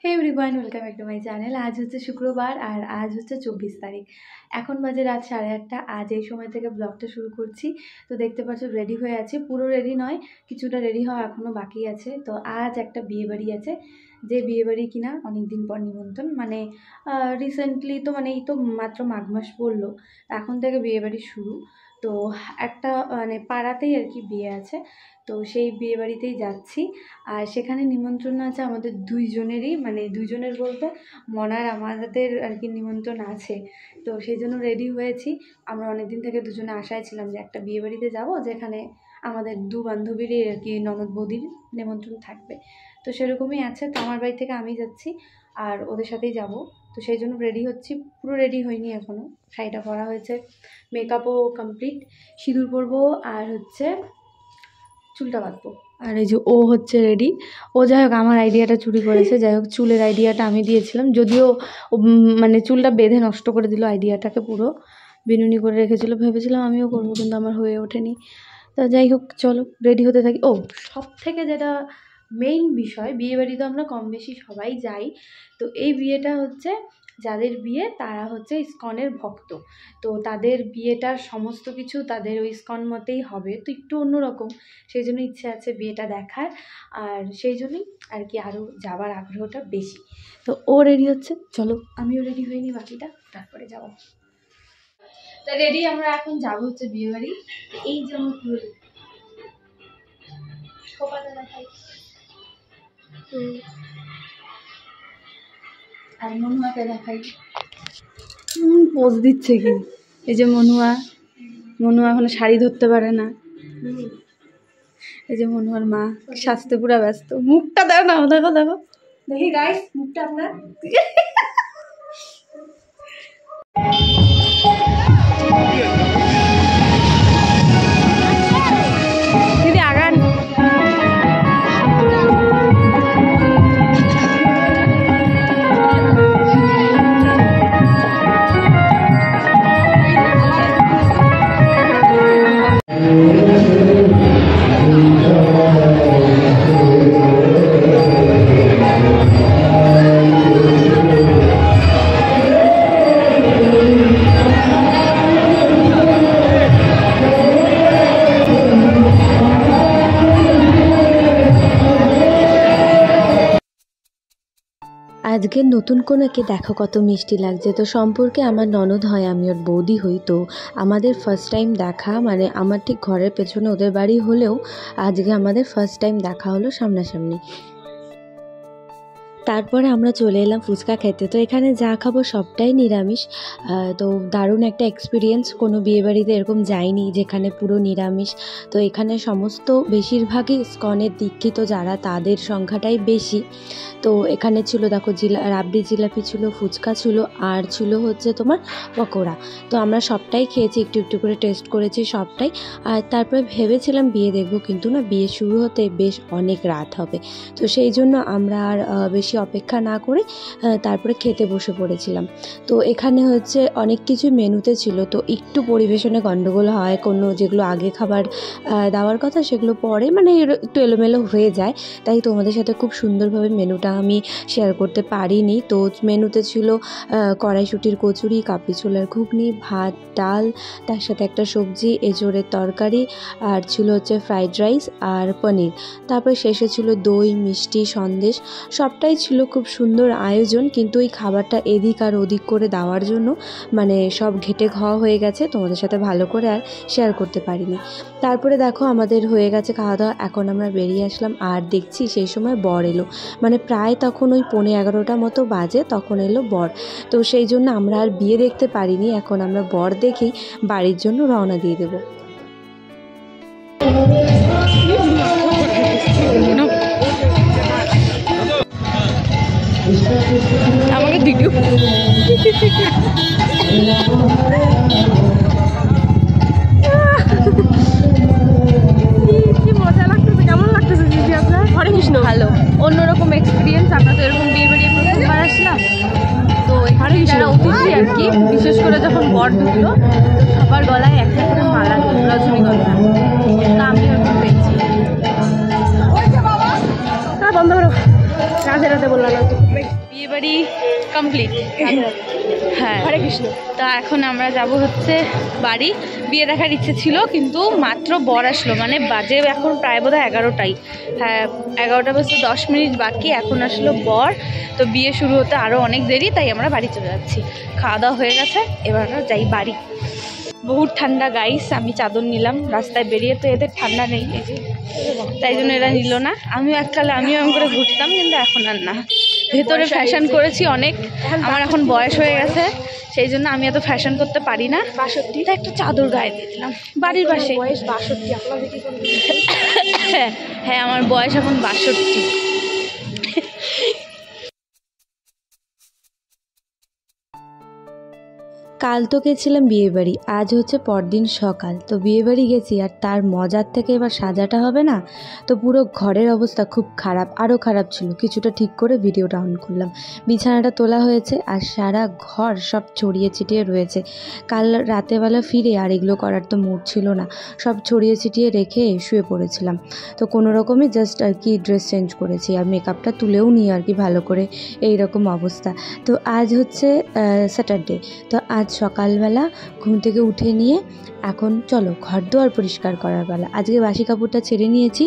Hey everyone, welcome back to my channel. আজ হচ্ছে শুক্রবার আর আজ হচ্ছে 24 তারিখ। এখন বাজে রাত 8:30। আজ এই সময় থেকে ব্লগটা শুরু করছি। তো দেখতে পাচ্ছ রেডি হয়ে আছি, পুরো রেডি নয়, কিছুটা রেডি হওয়া এখনও বাকি আছে। তো আজ একটা বিয়েবাড়ি আছে, যে বিয়েবাড়ি কিনা অনেক দিন পর নিমন্ত্রণ, মানে রিসেন্টলি তো, মানে এই তো মাত্র মাঘ মাস পড়লো, এখন থেকে বিয়েবাড়ি শুরু। তো একটা মানে পাড়াতেই আর কি বিয়ে আছে, তো সেই বিয়ে বাড়িতেই যাচ্ছি। আর সেখানে নিমন্ত্রণ আছে আমাদের দুইজনেরই, মানে দুইজনের বলতে মনার আমাদের আর কি নিমন্ত্রণ আছে। তো সেই জন্য রেডি হয়েছি। আমরা অনেকদিন থেকে দুজনে আশায় ছিলাম যে একটা বিয়ে বাড়িতে যাবো যেখানে আমাদের দু বান্ধবীরই আর কি ননদ বৌদির নিমন্ত্রণ থাকবে। তো সেরকমই আছে। তো আমার বাড়ি থেকে আমি যাচ্ছি আর ওদের সাথেই যাব। তো সেই জন্য রেডি হচ্ছি, পুরো রেডি হয়নি এখনও। শাড়িটা পরা হয়েছে, মেকআপও কমপ্লিট, সিঁদুর পরবো আর হচ্ছে চুলটা বাঁধবো। আর এই যে ও হচ্ছে রেডি। ও যাই হোক আমার আইডিয়াটা চুরি করেছে। যাই হোক চুলের আইডিয়াটা আমি দিয়েছিলাম, যদিও মানে চুলটা বেঁধে নষ্ট করে দিল আইডিয়াটাকে, পুরো বিনুনি করে রেখেছিল। ভেবেছিলাম আমিও করবো, কিন্তু আমার হয়ে ওঠেনি। তা যাই হোক চলো রেডি হতে থাকি। ও সব থেকে যেটা মেইন বিষয়, বিয়েবাড়ি তো আমরা কম বেশি সবাই যাই। তো এই বিয়েটা হচ্ছে যাদের বিয়ে তারা হচ্ছে ইসকনের ভক্ত। তো তাদের বিয়েটার সমস্ত কিছু তাদের ওই ইসকন মতেই হবে, তো একটু অন্যরকম। সেই জন্য ইচ্ছে আছে বিয়েটা দেখার, আর সেই জন্যই আর কি আরও যাবার আগ্রহটা বেশি। তো ও রেডি হচ্ছে, চলো আমিও রেডি হয়ে নিই, বাকিটা তারপরে যাবো। তা রেডি আমরা এখন যাবো হচ্ছে বিয়ে বাড়ি। এই যেমন খোপাটা দেখাই, আর মনুয়াকে দেখাই। পোজ দিচ্ছে কি, এই যে মনুয়া এখনো শাড়ি ধরতে পারে না। এই যে মনুয়ার মা সাজতে পুরা ব্যস্ত। মুখটা দেখো না, দেখো দেখো, দেখি গাইস মুখটা আপনার। দিদি আগান। আজকে নতুন কনেকে দেখো কত মিষ্টি লাগছে। তো সম্পর্কে আমার ননদ হয়, আমি ওর বৌদি হই। তো আমাদের ফার্স্ট টাইম দেখা, মানে আমার ঠিক ঘরের পেছনে ওদের বাড়ি হলেও আজকে আমাদের ফার্স্ট টাইম দেখা হলো সামনাসামনি। তারপরে আমরা চলে এলাম ফুচকা খেতে। তো এখানে যা খাবো সবটাই নিরামিষ। তো দারুণ একটা এক্সপিরিয়েন্স, কোনো বিয়েবাড়িতে এরকম যাইনি যেখানে পুরো নিরামিষ। তো এখানে সমস্ত বেশিরভাগই ইসকনের দীক্ষিত যারা, তাদের সংখ্যাটাই বেশি। তো এখানে ছিল দেখো রাবড়ি জিলাপি ছিল, ফুচকা ছিল, আর ছিল হচ্ছে তোমার পকোড়া। তো আমরা সবটাই খেয়েছি, একটু একটু করে টেস্ট করেছি সবটাই। আর তারপরে ভেবেছিলাম বিয়ে দেখবো, কিন্তু না, বিয়ে শুরু হতে বেশ অনেক রাত হবে। তো সেই জন্য আমরা আর বেশি অপেক্ষা না করে তারপরে খেতে বসে পড়েছিলাম। তো এখানে হচ্ছে অনেক কিছু মেনুতে ছিল, তো একটু পরিবেশনে গণ্ডগোল হয়, কোনো যেগুলো আগে খাবার দেওয়ার কথা সেগুলো পরে, মানে একটু এলোমেলো হয়ে যায়। তাই তোমাদের সাথে খুব সুন্দরভাবে মেনুটা আমি শেয়ার করতে পারিনি। তো মেনুতে ছিল কড়াইশুঁটির কচুরি, কাবলি ছোলার ঘুগনি, ভাত, ডাল, তার সাথে একটা সবজি, এঁচোড়ের তরকারি, আর ছিল হচ্ছে ফ্রাইড রাইস আর পনির। তারপরে শেষে ছিল দই, মিষ্টি, সন্দেশ। সবটাই ছিল খুব সুন্দর আয়োজন, কিন্তু এই খাবারটা এদিক আর ওদিক করে দেওয়ার জন্য মানে সব ঘেটে খাওয়া হয়ে গেছে, তোমাদের সাথে ভালো করে আর শেয়ার করতে পারিনি। তারপরে দেখো আমাদের হয়ে গেছে খাওয়া দাওয়া, এখন আমরা বেরিয়ে আসলাম। আর দেখছি সেই সময় বর এলো, মানে প্রায় তখন ওই 11:15 মতো বাজে, তখন এলো বর। তো সেই জন্য আমরা আর বিয়ে দেখতে পারিনি, এখন আমরা বর দেখেই বাড়ির জন্য রওনা দিয়ে দেবো। আমাকে ভিডিও কি মজা লাগতেছে, কেমন লাগতেছে দিদি আপনার? হরে কৃষ্ণ, ভালো, অন্যরকম এক্সপিরিয়েন্স। আমরা তো এরকম বিয়ে বাড়ি প্রথমবার আসলাম, তো এখানে যারা অতিথি আর কি, বিশেষ করে যখন বর ঢুকলো সবার গলায় একটা করে মালা দিল, রজনীগন্ধা। তো আমি ওরকম পেয়েছি। বন্ধ করো। রাধে রাধে বললাম বিয়ে বাড়ি কমপ্লিট। হ্যাঁ, হরে কৃষ্ণ। তা এখন আমরা যাব হচ্ছে বাড়ি। বিয়ে দেখার ইচ্ছে ছিল কিন্তু মাত্র বর আসলো, মানে বাজে এখন প্রায় বোধহয় 11টাই। হ্যাঁ, 11টা বাজতে 10 মিনিট বাকি, এখন আসলো বর। তো বিয়ে শুরু হতে আরও অনেক দেরি, তাই আমরা বাড়ি চলে যাচ্ছি। খাওয়া দাওয়া হয়ে গেছে, এবার যাই বাড়ি। বহুত ঠান্ডা গাইস, আমি চাদর নিলাম রাস্তায় বেরিয়ে, তো এদের ঠান্ডা নেই, এই যে তাই জন্য এরা নিল না। আমিও এককালে আমিও এমন করে ঘুরতাম, কিন্তু এখন আর না। ভেতরে ফ্যাশন করেছি অনেক, আমার এখন বয়স হয়ে গেছে, সেই জন্য আমি এত ফ্যাশন করতে পারি না। 62 তা একটা চাদর গায়ে দিয়ে দিলাম বাড়ির পাশে। বয়স 62 আপনার দেখি কোন হ্যাঁ, আমার বয়স এখন 62। কাল তো গেছিলাম বিয়েবাড়ি, আজ হচ্ছে পরদিন সকাল। তো বিয়েবাড়ি গেছি আর তার মজার থেকে এবার সাজাটা হবে না, তো পুরো ঘরের অবস্থা খুব খারাপ, আরও খারাপ ছিল। কিছুটা ঠিক করে ভিডিওটা অন করলাম, বিছানাটা তোলা হয়েছে আর সারা ঘর সব ছড়িয়ে ছিটিয়ে রয়েছে। কাল রাতেবেলা ফিরে আর এগুলো করার তো মুড ছিল না, সব ছড়িয়ে ছিটিয়ে রেখে শুয়ে পড়েছিলাম। তো কোনো রকমে জাস্ট আর কি ড্রেস চেঞ্জ করেছি আর মেকআপটা তুলেও নিই আর কি ভালো করে, এই রকম অবস্থা। তো আজ হচ্ছে স্যাটারডে, তো আজ সকালবেলা ঘুম থেকে উঠে নিয়ে এখন চলো ঘর দুয়ার পরিষ্কার করার বেলা। আজকে বাসি কাপড়টা ছেড়ে নিয়েছি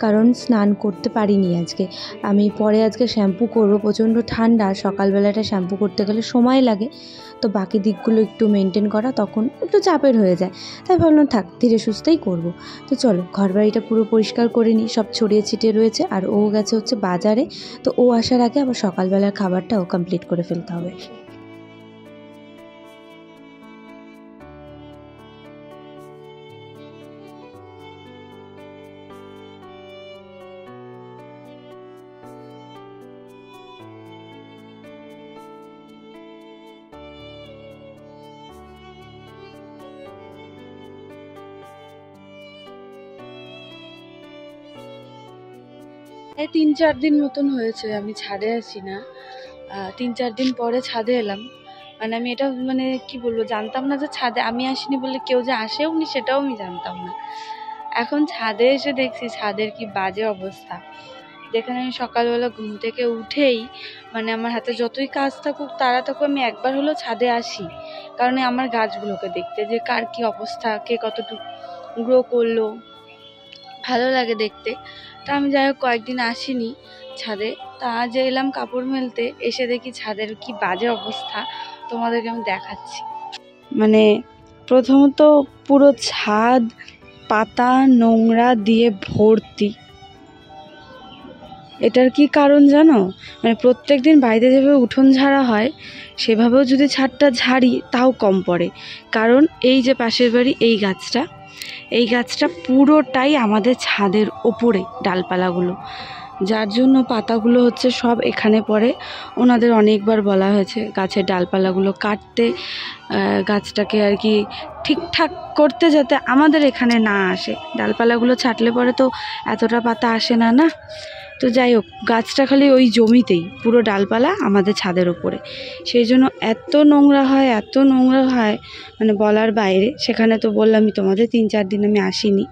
কারণ স্নান করতে পারিনি আজকে। আমি পরে আজকে শ্যাম্পু করবো, প্রচণ্ড ঠান্ডা, সকালবেলাটা শ্যাম্পু করতে গেলে সময় লাগে, তো বাকি দিকগুলো একটু মেনটেন করা তখন একটু চাপের হয়ে যায়, তাই ভাবলাম থাক ধীরে সুস্থেই করব। তো চলো ঘর বাড়িটা পুরো পরিষ্কার করে নিই, সব ছড়িয়ে ছিটিয়ে রয়েছে। আর ও গেছে হচ্ছে বাজারে, তো ও আসার আগে আবার সকালবেলার খাবারটাও কমপ্লিট করে ফেলতে হবে। এই 3-4 দিন মতন হয়েছে আমি ছাদে আছি না। 3-4 দিন পরে ছাদে এলাম। মানে আমি এটা মানে কি বলবো, জানতাম না যে ছাদে আমি আসিনি বলে কেউ যে আসেও নি সেটাও আমি জানতাম না। এখন ছাদে এসে দেখছি ছাদের কি বাজে অবস্থা। যেখানে আমি সকালবেলা ঘুম থেকে উঠেই মানে আমার হাতে যতই কাজ থাকুক তারা থাকুক, আমি একবার হলেও ছাদে আসি, কারণ আমার গাছগুলোকে দেখতে যে কার কি অবস্থা, কে কতটুকু গ্রো করলো, ভালো লাগে দেখতে। তা আমি যাই হোক কয়েকদিন আসিনি ছাদে, তা আজ এলাম কাপড় মেলতে, এসে দেখি ছাদের কি বাজে অবস্থা, তোমাদেরকে আমি দেখাচ্ছি। মানে প্রথমত পুরো ছাদ পাতা নোংরা দিয়ে ভর্তি। এটার কি কারণ জানো? মানে প্রত্যেক দিন বাড়িতে যেভাবে উঠোন ঝাড়া হয় সেভাবেও যদি ছাদটা ঝাড়ি তাও কম পড়ে, কারণ এই যে পাশের বাড়ি এই গাছটা পুরোটাই আমাদের ছাদের ওপরে ডালপালাগুলো, যার জন্য পাতাগুলো হচ্ছে সব এখানে পড়ে। ওনাদের অনেকবার বলা হয়েছে গাছের ডালপালাগুলো কাটতে, গাছটাকে আর কি ঠিকঠাক করতে, যাতে আমাদের এখানে না আসে। ডালপালাগুলো ছাঁটলে পরে তো এতটা পাতা আসে না না। তো যাই হোক, গাছটা খালি ওই জমিতেই, পুরো ডালপালা আমাদের ছাদের ওপরে, সেই জন্য এত নোংরা হয় মানে বলার বাইরে। সেখানে তো বললামই তোমাদের 3-4 দিন আমি আসিনি।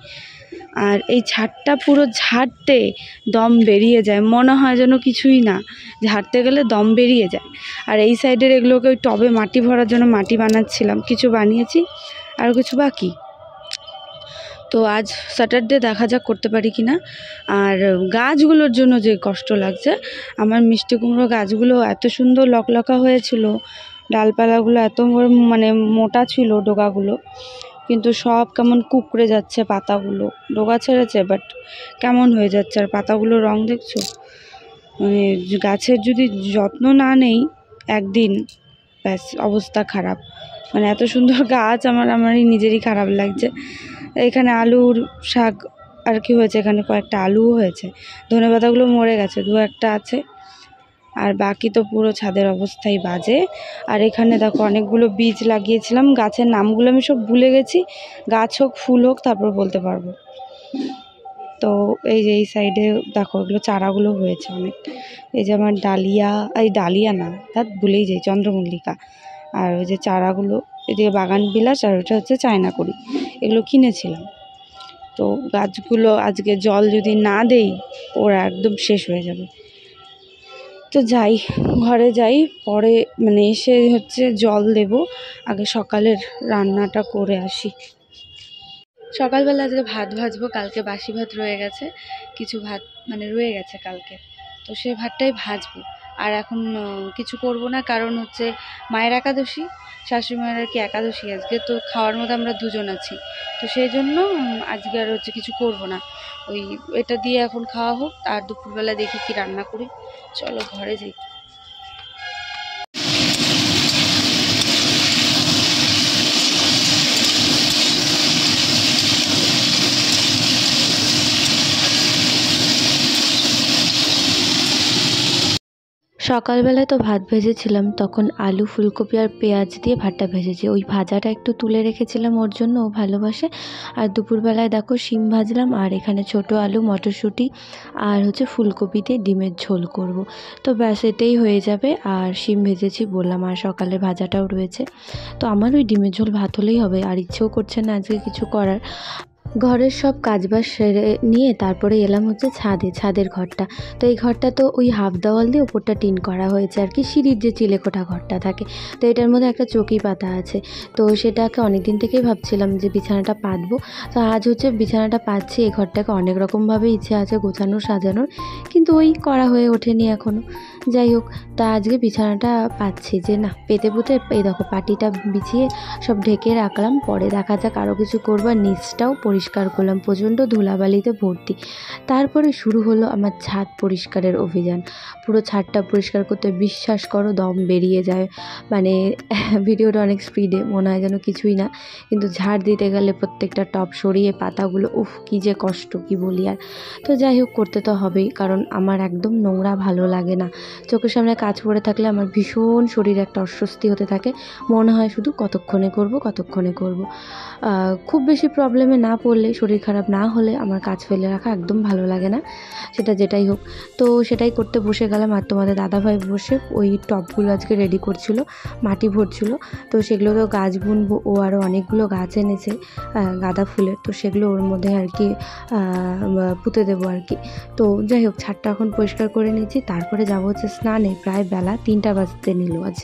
আর এই ছাদটা পুরো ঝাড়তে দম বেরিয়ে যায়, মনে হয় যেন কিছুই না, ঝাড়তে গেলে দম বেরিয়ে যায়। আর এই সাইডের এগুলোকে ওই টবে মাটি ভরার জন্য মাটি বানাচ্ছিলাম, কিছু বানিয়েছি আর কিছু বাকি। তো আজ স্যাটারডে, দেখা যাক করতে পারি কি না। আর গাছগুলোর জন্য যে কষ্ট লাগছে, আমার মিষ্টি কুমড়ো গাছগুলো এত সুন্দর লকলকা হয়েছিল, ডালপালাগুলো এত মানে মোটা ছিল ডোগাগুলো, কিন্তু সব কেমন কুকড়ে যাচ্ছে, পাতাগুলো ডোগা ছেড়েছে বাট কেমন হয়ে যাচ্ছে। আর পাতাগুলোর রং দেখছো, মানে গাছের যদি যত্ন না নেই একদিন ব্যাস অবস্থা খারাপ। মানে এত সুন্দর গাছ আমারই নিজেরই খারাপ লাগছে। এখানে আলুর শাক আর কি হয়েছে, এখানে কয়েকটা আলুও হয়েছে, ধনেপাতাগুলো মরে গেছে, 2-1টা আছে, আর বাকি তো পুরো ছাদের অবস্থাই বাজে। আর এখানে দেখো অনেকগুলো বীজ লাগিয়েছিলাম, গাছের নামগুলো আমি সব ভুলে গেছি, গাছ হোক ফুল হোক তারপর বলতে পারবো। তো এই যে এই সাইডে দেখো এগুলো চারাগুলো হয়েছে অনেক। এই যে আমার ডালিয়া না, তা ভুলেই যাই, চন্দ্রমল্লিকা। আর ওই যে চারাগুলো, এদিকে বাগান বিলাস, আর ওটা হচ্ছে চায়না করি, এগুলো কিনেছিলাম। তো গাছগুলো আজকে জল যদি না দেই ওরা একদম শেষ হয়ে যাবে। তো যাই, ঘরে যাই, পরে মানে এসে হচ্ছে জল দেব, আগে সকালের রান্নাটা করে আসি। সকালবেলা আজকে ভাত ভাজবো, কালকে বাসি ভাত রয়ে গেছে, কিছু ভাত মানে রয়ে গেছে কালকে, তো সে ভাতটাই ভাজবো। আর এখন কিছু করব না, কারণ হচ্ছে মায়ের একাদশী, শাশুড়ি মায়ের আর কি একাদশী আজকে, তো খাওয়ার মতো আমরা দুজন আছি, তো সেই জন্য আজকে আর হচ্ছে কিছু করব না, ওই এটা দিয়ে এখন খাওয়া হোক, আর দুপুরবেলা দেখি কি রান্না করি। চলো ঘরে যাই। সকালবেলায় তো ভাত ভেজেছিলাম, তখন আলু ফুলকপি আর পেঁয়াজ দিয়ে ভাতটা ভেজেছি, ওই ভাজাটা একটু তুলে রেখেছিলাম ওর জন্য, ও ভালোবাসে। আর দুপুরবেলায় দেখো শিম ভাজলাম, আর এখানে ছোট আলু মটরশুঁটি আর হচ্ছে ফুলকপি দিয়ে ডিমের ঝোল করব। তো ব্যাস এটাই হয়ে যাবে। আর শিম ভেজেছি বললাম, আর সকালে ভাজাটাও রয়েছে, তো আমার ওই ডিমের ঝোল ভাত হলেই হবে, আর ইচ্ছেও করছে না আজকে কিছু করার। ঘরের সব কাজবাজ সেরে নিয়ে তারপরে এলাম হচ্ছে ছাদের ঘরটা। তো এই ঘরটা তো ওই হাফ দেওয়াল দিয়ে ওপরটা টিন করা হয়েছে আর কি, সিঁড়ির যে চিলেকোঠা ঘরটা থাকে, তো এটার মধ্যে একটা চৌকি পাতা আছে। তো সেটাকে অনেক দিন থেকেই ভাবছিলাম যে বিছানাটা পাতবো, তো আজ হচ্ছে বিছানাটা পাতছি। এই ঘরটাকে অনেক রকমভাবে ইচ্ছে আছে গোছানোর সাজানোর, কিন্তু ওই করা হয়ে ওঠেনি এখনও। যাই হোক, তা আজকে বিছানাটা পাতছি, যে না পেতে পুঁতে এই দেখো পাটিটা বিছিয়ে সব ঢেকে রাখলাম, পরে দেখা যাক আরও কিছু করবার। নিচটাও পরিষ্কার করলাম, প্রচণ্ড ধুলাবালিতে ভর্তি। তারপরে শুরু হলো আমার ছাদ পরিষ্কারের অভিযান। পুরো ছাদটা পরিষ্কার করতে বিশ্বাস করো দম বেরিয়ে যায়, মানে ভিডিওটা অনেক স্পিডে মনে হয় যেন কিছুই না, কিন্তু ঝাড় দিতে গেলে প্রত্যেকটা টব সরিয়ে পাতাগুলো, উফ কী যে কষ্ট, কি বলি আর। তো যাই হোক, করতে তো হবেই, কারণ আমার একদম নোংরা ভালো লাগে না। চোখের সামনে কাজ পড়ে থাকলে আমার ভীষণ শরীরে একটা অস্বস্তি হতে থাকে, মনে হয় শুধু কতক্ষণে করব। খুব বেশি প্রবলেমে না পড়লে, শরীর খারাপ না হলে আমার কাজ ফেলে রাখা একদম ভালো লাগে না, সেটা যেটাই হোক। তো সেটাই করতে বসে গেলাম, আর তোমাদের দাদাভাই বসে ওই টবগুলো আজকে রেডি করছিল, মাটি ভরছিল। তো সেগুলো তো গাছ বুনবো, ও আরও অনেকগুলো গাছ এনেছে গাঁদা ফুলের, তো সেগুলো ওর মধ্যে আর কি পুঁতে দেবো আর কি। তো যাই হোক, ছাদটা এখন পরিষ্কার করে নিয়েছি, তারপরে যাবো হচ্ছে স্নানে। প্রায় বেলা 3টা বাজতে নিল আজ।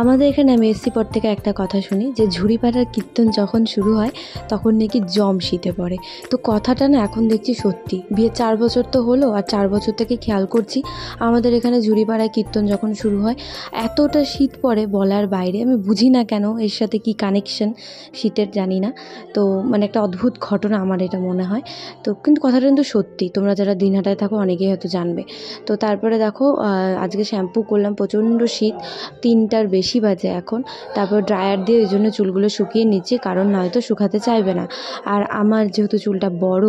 আমাদের এখানে আমি এসছি পর থেকে একটা কথা শুনি যে ঝুড়িপাড়ার কীর্তন যখন শুরু হয় তখন নাকি জম শীতে পড়ে। তো কথাটা না এখন দেখছি সত্যি। বিয়ে 4 বছর তো হলো, আর 4 বছর থেকে খেয়াল করছি আমাদের এখানে ঝুড়িপাড়ায় কীর্তন যখন শুরু হয় এতটা শীত পড়ে বলার বাইরে। আমি বুঝি না কেন, এর সাথে কি কানেকশন শীতের জানি না। তো মানে একটা অদ্ভুত ঘটনা আমার এটা মনে হয়। তো কিন্তু কথাটা কিন্তু সত্যি, তোমরা যারা দিনহাটায় থাকো অনেকেই হয়তো জানবে। তো তারপরে দেখো আজকে শ্যাম্পু করলাম, প্রচণ্ড শীত, 3টার বেশি বাজে এখন। তারপর ড্রায়ার দিয়ে ওই জন্য চুলগুলো শুকিয়ে নিচ্ছি, কারণ নয়তো শুকাতে চাইবে না। আর আমার যেহেতু চুলটা বড়,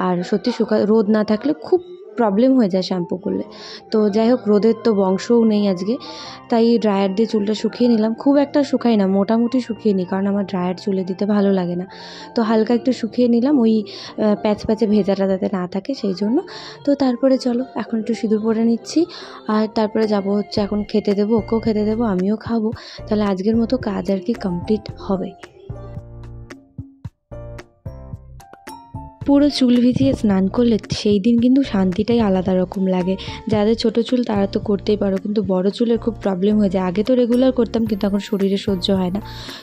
আর সত্যি রোদ না থাকলে খুব প্রবলেম হয়ে যায় শ্যাম্পু করলে। তো যাই হোক, রোদের তো বংশও নেই আজকে, তাই ড্রায়ার দিয়ে চুলটা শুকিয়ে নিলাম। খুব একটা শুকাই না, মোটামুটি শুকিয়ে নিই, কারণ আমার ড্রায়ার চুলে দিতে ভালো লাগে না। তো হালকা একটু শুকিয়ে নিলাম, ওই প্যাচে ভেজাটা যাতে না থাকে সেই জন্য। তো তারপরে চলো এখন একটু সিঁদুর পরে নিচ্ছি, আর তারপরে যাব হচ্ছে এখন খেতে দেবো, ওকেও খেতে দেবো, আমিও খাবো। তাহলে আজকের মতো কাজ আর কি কমপ্লিট হবে। পুরো চুল ভিজিয়ে স্নান করলে সেই দিন কিন্তু শান্তিটাই আলাদা রকম লাগে। যাদের ছোট চুল তারা তো করতেই পারো, কিন্তু বড় চুলের খুব প্রবলেম হয়ে যায়। আগে তো রেগুলার করতাম, কিন্তু এখন শরীরে সহ্য হয় না।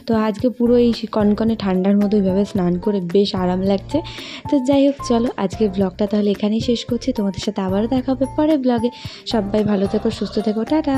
তো আজকে পুরো এই কনকনে ঠান্ডার মধ্যে ওইভাবে স্নান করে বেশ আরাম লাগছে। তো যাই হোক, চলো আজকের ব্লগটা তাহলে এখানেই শেষ করছি। তোমাদের সাথে আবারও দেখা হবে পরের ব্লগে। সবাই ভালো থেকো, সুস্থ থেকো, টাটা।